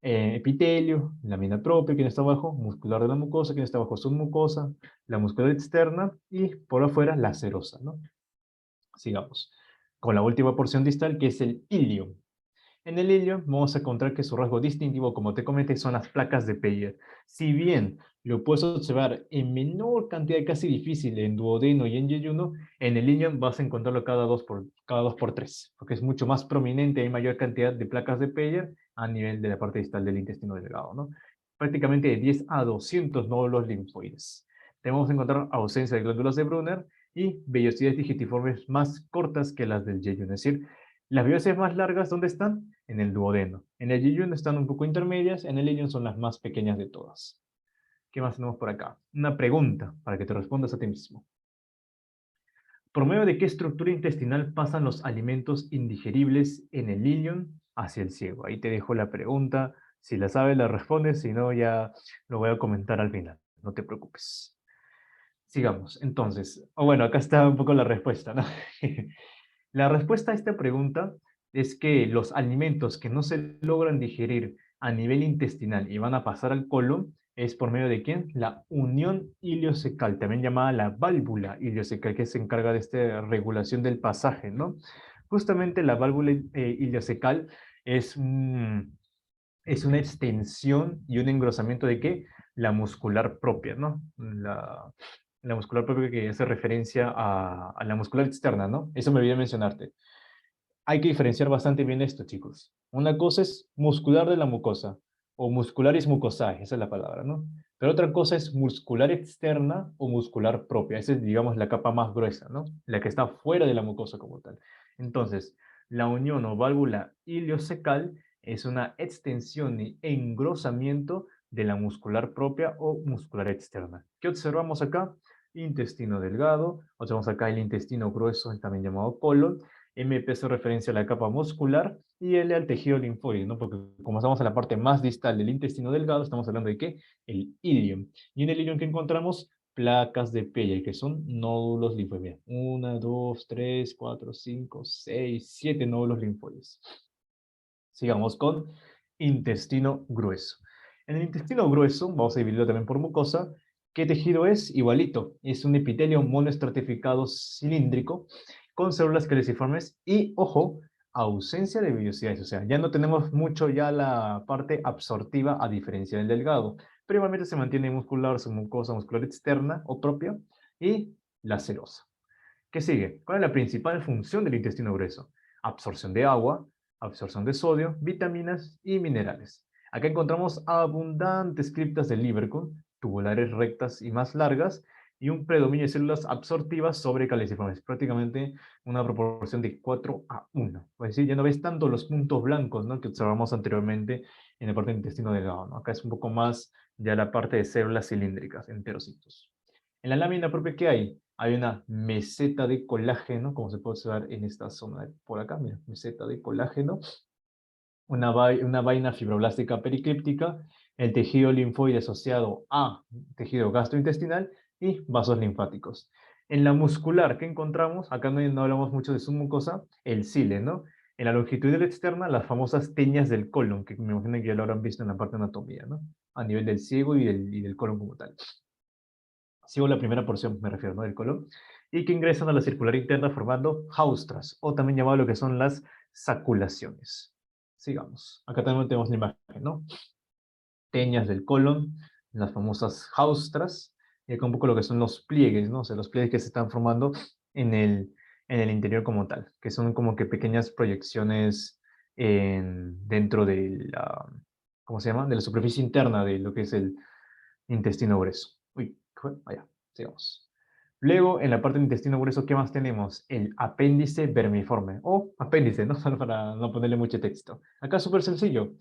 epitelio, lámina propia, quien está abajo, muscular de la mucosa, quien está abajo submucosa, la muscular externa y por afuera la serosa, ¿no? Sigamos. Con la última porción distal que es el ilio. En el hilio vamos a encontrar que su rasgo distintivo, como te comenté, son las placas de Peyer. Si bien lo puedes observar en menor cantidad, casi difícil, en duodeno y en yeyuno, en el hilio vas a encontrarlo cada dos por tres, porque es mucho más prominente, hay mayor cantidad de placas de Peyer a nivel de la parte distal del intestino delgado, ¿no? Prácticamente de 10 a 200 nódulos linfoides. Tenemos que encontrar ausencia de glándulas de Brunner y vellosidades digitiformes más cortas que las del yeyuno, es decir, las vellosidades más largas, ¿dónde están? En el duodeno. En el yeyuno están un poco intermedias, en el ilion son las más pequeñas de todas. ¿Qué más tenemos por acá? Una pregunta para que te respondas a ti mismo. ¿Por medio de qué estructura intestinal pasan los alimentos indigeribles en el ilion hacia el ciego? Ahí te dejo la pregunta. Si la sabes, la respondes. Si no, ya lo voy a comentar al final. No te preocupes. Sigamos, entonces. O bueno, acá está un poco la respuesta, ¿no? La respuesta a esta pregunta es que los alimentos que no se logran digerir a nivel intestinal y van a pasar al colon es por medio de ¿quién? La unión ileocecal, también llamada la válvula ileocecal, que se encarga de esta regulación del pasaje, ¿no? Justamente la válvula ileocecal es, es una extensión y un engrosamiento de ¿qué? La muscular propia, ¿no? La muscular propia que hace referencia a la muscular externa, ¿no? Eso me olvidé mencionarte. Hay que diferenciar bastante bien esto, chicos. Una cosa es muscular de la mucosa, o muscularis mucosae, esa es la palabra, ¿no? Pero otra cosa es muscular externa o muscular propia. Esa es, digamos, la capa más gruesa, ¿no? La que está fuera de la mucosa como tal. Entonces, la unión o válvula ileocecal es una extensión y engrosamiento de la muscular propia o muscular externa. ¿Qué observamos acá? Intestino delgado, observamos acá el intestino grueso, también llamado colon, MP hace referencia a la capa muscular y L al tejido linfóide, ¿no? Porque como estamos en la parte más distal del intestino delgado, estamos hablando de ¿qué? El ilion. Y en el ilion que encontramos placas de Peyer, que son nódulos linfoides. 1, 2, 3, 4, 5, 6, 7 nódulos linfoides. Sigamos con intestino grueso. En el intestino grueso, vamos a dividirlo también por mucosa. ¿Qué tejido es? Igualito. Es un epitelio monoestratificado cilíndrico con células caliciformes y, ojo, ausencia de vellosidades. O sea, ya no tenemos mucho ya la parte absortiva a diferencia del delgado. Pero igualmente se mantiene muscular, su mucosa muscular externa o propia y la serosa. ¿Qué sigue? ¿Cuál es la principal función del intestino grueso? Absorción de agua, absorción de sodio, vitaminas y minerales. Acá encontramos abundantes criptas de Lieberkühn, tubulares rectas y más largas, y un predominio de células absortivas sobre caliciformes, prácticamente una proporción de 4:1. Es decir, ya no ves tanto los puntos blancos, ¿no?, que observamos anteriormente en la parte del intestino delgado, ¿no? Acá es un poco más ya la parte de células cilíndricas, enterocitos. En la lámina propia, ¿qué hay? Hay una meseta de colágeno, como se puede observar en esta zona por acá, mira, meseta de colágeno, una vaina fibroblástica periclíptica, el tejido linfoide asociado a tejido gastrointestinal y vasos linfáticos. En la muscular, ¿qué encontramos? Acá no hablamos mucho de su mucosa, el cile, ¿no? En la longitudinal externa, las famosas teñas del colon, que me imagino que ya lo habrán visto en la parte de anatomía, ¿no? A nivel del ciego y del colon como tal. Sigo la primera porción, me refiero, ¿no?, del colon, y que ingresan a la circular interna formando haustras, o también llamado lo que son las saculaciones. Sigamos. Acá también tenemos la imagen, ¿no? Teñas del colon, las famosas haustras, y acá un poco lo que son los pliegues, ¿no? O sea, los pliegues que se están formando en el interior como tal, que son como que pequeñas proyecciones dentro de la, ¿cómo se llama? De la superficie interna de lo que es el intestino grueso. Uy, ¿qué fue? Allá, sigamos. Luego, en la parte del intestino grueso, ¿qué más tenemos? El apéndice vermiforme, o apéndice, ¿no? Solo para no ponerle mucho texto. Acá es súper sencillo.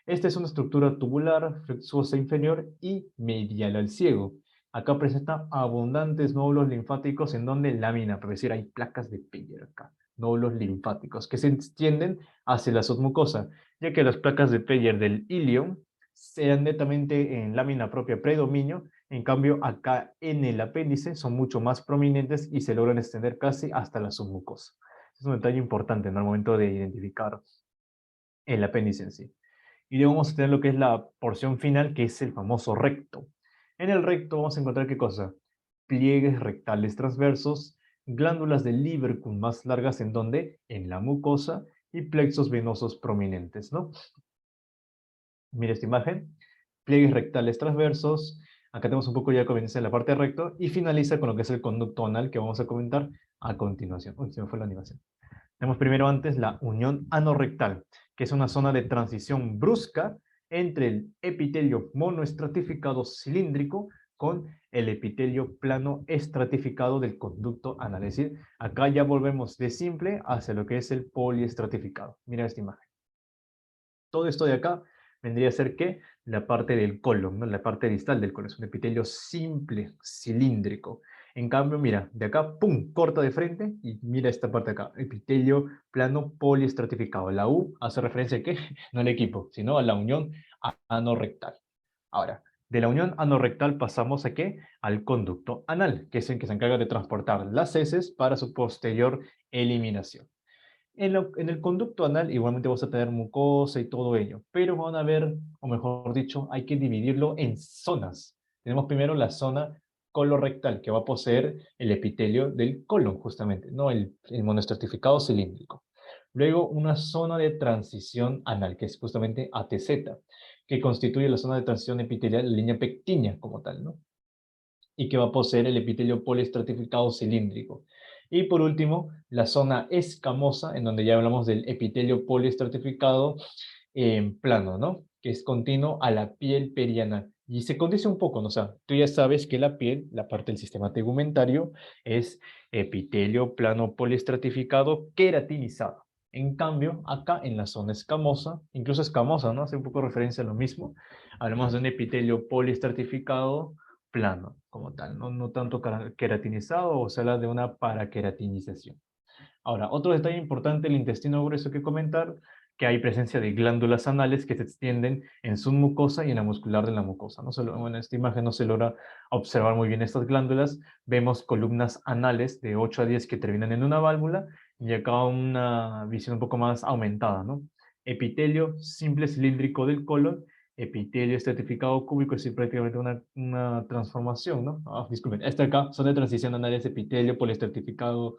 Esta es una estructura tubular, flexuosa inferior y medial al ciego. Acá presenta abundantes nódulos linfáticos en donde lámina, por decir, hay placas de Peyer acá. Nódulos linfáticos que se extienden hacia la submucosa, ya que las placas de Peyer del ilion sean netamente en lámina propia predominio. En cambio, acá en el apéndice son mucho más prominentes y se logran extender casi hasta la submucosa. Es un detalle importante, ¿no?, al momento de identificar el apéndice en sí. Y luego vamos a tener lo que es la porción final, que es el famoso recto. En el recto vamos a encontrar, ¿qué cosa? Pliegues rectales transversos, glándulas de Lieberkühn más largas, ¿en donde? En la mucosa, y plexos venosos prominentes, ¿no? Mira esta imagen, pliegues rectales transversos, acá tenemos un poco ya comienza en la parte recto y finaliza con lo que es el conducto anal que vamos a comentar a continuación. Uy, se me fue la animación. Tenemos primero antes la unión anorrectal, que es una zona de transición brusca entre el epitelio monoestratificado cilíndrico con el epitelio plano estratificado del conducto anal. Es decir, acá ya volvemos de simple hacia lo que es el poliestratificado. Mira esta imagen. Todo esto de acá vendría a ser que la parte del colon, ¿no?, la parte distal del colon, es un epitelio simple, cilíndrico. En cambio, mira, de acá, pum, corta de frente y mira esta parte de acá, epitelio plano poliestratificado. La U hace referencia a qué, no al equipo, sino a la unión anorrectal. Ahora, De la unión anorrectal pasamos ¿a qué? Al conducto anal, que es el que se encarga de transportar las heces para su posterior eliminación. En el conducto anal igualmente vas a tener mucosa y todo ello, pero van a ver, o mejor dicho, hay que dividirlo en zonas. Tenemos primero la zona colorectal, que va a poseer el epitelio del colon, justamente, ¿no? El monoestratificado cilíndrico. Luego una zona de transición anal, que es justamente ATZ, que constituye la zona de transición epitelial, la línea pectínea como tal, ¿no? Y que va a poseer el epitelio poliestratificado cilíndrico. Y por último, la zona escamosa, en donde ya hablamos del epitelio poliestratificado en plano, ¿no? Que es continuo a la piel perianal. Y se condice un poco, ¿no? O sea, tú ya sabes que la piel, la parte del sistema tegumentario, es epitelio plano poliestratificado queratinizado. En cambio, acá en la zona escamosa, incluso escamosa, ¿no? Hace un poco referencia a lo mismo. Hablamos de un epitelio poliestratificado plano, como tal, no tanto queratinizado, o se habla de una paraqueratinización. Ahora, otro detalle importante del intestino grueso que comentar, que hay presencia de glándulas anales que se extienden en su mucosa y en la muscular de la mucosa. No solo, en esta imagen no se logra observar muy bien estas glándulas. Vemos columnas anales de 8 a 10 que terminan en una válvula y acá una visión un poco más aumentada, ¿no? Epitelio simple cilíndrico del colon, epitelio estratificado cúbico, es decir, prácticamente una transformación, ¿no? Disculpen, esta acá son de transición anales, epitelio poliestratificado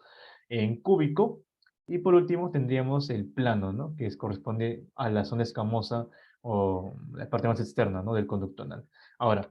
en cúbico. Y por último tendríamos el plano, ¿no? Que corresponde a la zona escamosa o la parte más externa, ¿no? Del conducto anal. Ahora,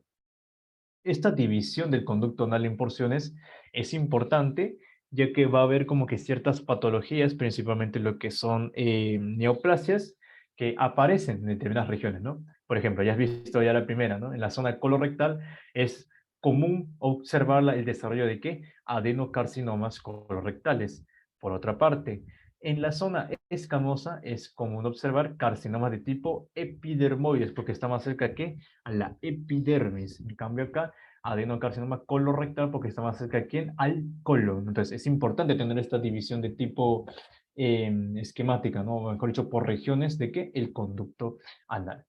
esta división del conducto anal en porciones es importante, ya que va a haber como que ciertas patologías, principalmente lo que son neoplasias, que aparecen en determinadas regiones, ¿no? Por ejemplo, ya has visto ya la primera, ¿no? En la zona colorectal es común observar el desarrollo de ¿qué? Adenocarcinomas colorectales. Por otra parte, en la zona escamosa es común observar carcinomas de tipo epidermoides, porque está más cerca que a la epidermis. En cambio acá, adenocarcinoma colorectal, porque está más cerca a quién, al colon. Entonces es importante tener esta división de tipo esquemática, ¿no? O mejor dicho, por regiones de que el conducto anal.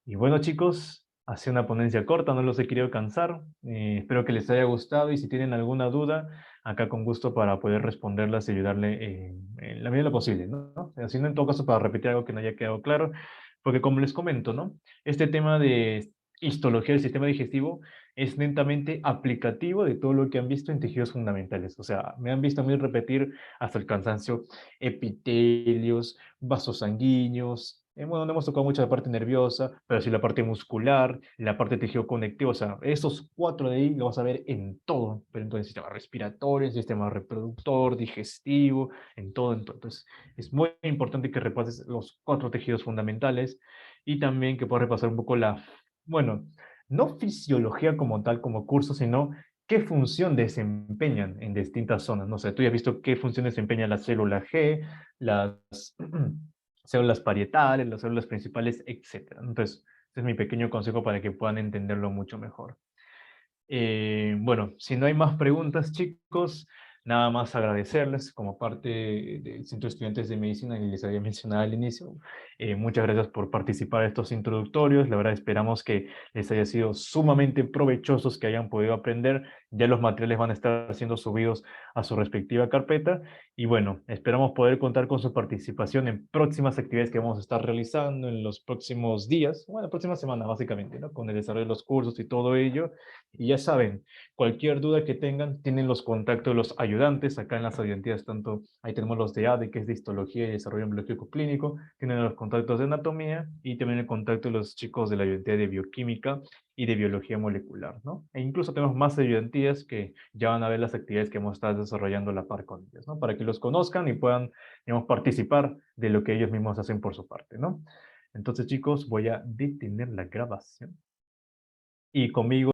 Y bueno, chicos, ha sido una ponencia corta, no los he querido cansar. Espero que les haya gustado y si tienen alguna duda, acá con gusto para poder responderlas y ayudarle en la medida de lo posible, ¿no? Haciendo en todo caso para repetir algo que no haya quedado claro, porque como les comento, ¿no? Este tema de histología del sistema digestivo es netamente aplicativo de todo lo que han visto en tejidos fundamentales. O sea, me han visto a mí repetir hasta el cansancio epitelios, vasos sanguíneos. Bueno, no hemos tocado mucho la parte nerviosa, pero sí la parte muscular, la parte de tejido conectivo. O sea, esos cuatro de ahí lo vas a ver en todo, pero entonces sistema respiratorio, sistema reproductor, digestivo, en todo, en todo. Entonces, es muy importante que repases los cuatro tejidos fundamentales y también que puedas repasar un poco bueno, no fisiología como tal, como curso, sino qué función desempeñan en distintas zonas. No sé, tú ya has visto qué función desempeña la célula G, las células parietales, las células principales, etcétera. Entonces, este es mi pequeño consejo para que puedan entenderlo mucho mejor. Bueno, si no hay más preguntas, chicos, nada más agradecerles como parte del Centro de Estudiantes de Medicina que les había mencionado al inicio. Muchas gracias por participar en estos introductorios. La verdad, esperamos que les haya sido sumamente provechosos, que hayan podido aprender. Ya los materiales van a estar siendo subidos a su respectiva carpeta. Y bueno, esperamos poder contar con su participación en próximas actividades que vamos a estar realizando en los próximos días, bueno, próxima semana básicamente, ¿no? Con el desarrollo de los cursos y todo ello. Y ya saben, cualquier duda que tengan, tienen los contactos de los ayudantes acá en las ayudantías, tanto ahí tenemos los de ADE, que es de Histología y Desarrollo Biológico Clínico, tienen los contactos de Anatomía y también el contacto de los chicos de la ayudantía de Bioquímica y de Biología Molecular, ¿no? E incluso tenemos más ayudantías que ya van a ver las actividades que hemos estado desarrollando a la par con ellos, ¿no? Para que los conozcan y puedan, digamos, participar de lo que ellos mismos hacen por su parte, ¿no? Entonces, chicos, voy a detener la grabación y conmigo